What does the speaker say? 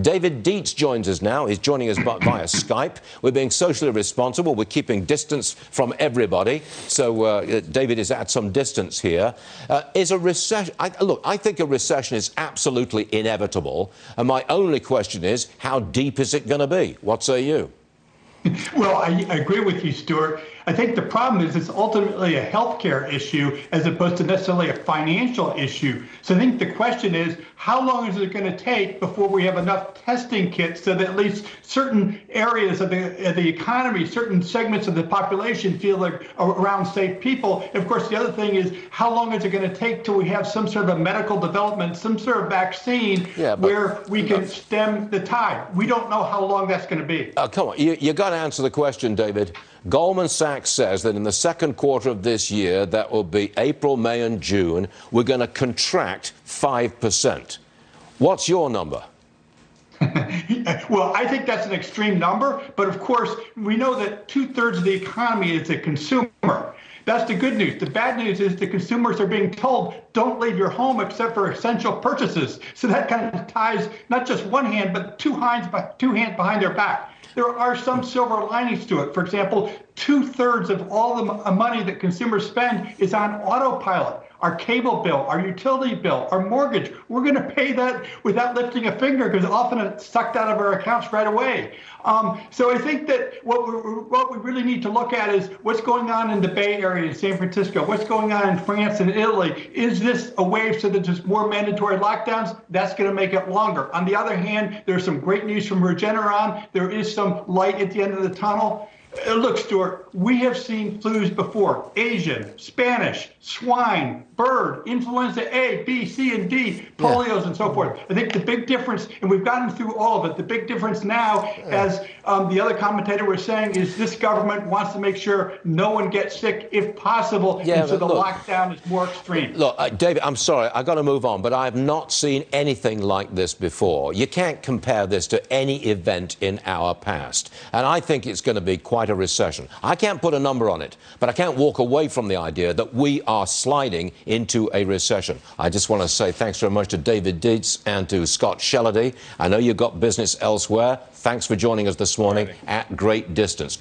David Dietze joins us now. He's joining us via Skype. We're being socially responsible. We're keeping distance from everybody. So David is at some distance here. Is a recession... Look, I think a recession is absolutely inevitable. And my only question is, how deep is it going to be? What say you? Well, I agree with you, Stuart. I think the problem is it's ultimately a healthcare issue as opposed to necessarily a financial issue. So I think the question is, how long is it going to take before we have enough testing kits so that at least certain areas of the economy, certain segments of the population feel like around safe people? And of course, the other thing is, how long is it going to take till we have some sort of a medical development, some sort of vaccine where we can stem the tide? We don't know how long that's going to be. Come on, you got to answer the question, David. Goldman Sachs says that in the second quarter of this year, that will be April, May and June, we're going to contract 5%. What's your number? Well, I think that's an extreme number. But of course, we know that 2/3 of the economy is the consumer. That's the good news. The bad news is the consumers are being told, don't leave your home except for essential purchases. So that kind of ties not just one hand, but two hands behind their back. There are some silver linings to it. For example, 2/3 of all the money that consumers spend is on autopilot. Our cable bill, our utility bill, our mortgage, we're going to pay that without lifting a finger because often it's sucked out of our accounts right away. So I think that what we really need to look at is what's going on in the Bay Area in San Francisco, what's going on in France and Italy. Is this a wave so that there's more mandatory lockdowns? That's going to make it longer. On the other hand, there's some great news from Regeneron. There is some light at the end of the tunnel. Look, Stuart, we have seen flus before: Asian, Spanish, swine, bird, influenza A, B, C, and D, polios, and so forth. I think the big difference, and we've gotten through all of it, the big difference now, as the other commentator was saying, is this government wants to make sure no one gets sick if possible, and so the lockdown is more extreme. Look, David, I'm sorry, I've got to move on, but I have not seen anything like this before. You can't compare this to any event in our past, and I think it's going to be quite a recession. I can't put a number on it, but I can't walk away from the idea that we are sliding into a recession. I just want to say thanks very much to David Dietze and to Scott Shellady. I know you've got business elsewhere. Thanks for joining us this morning at great distance.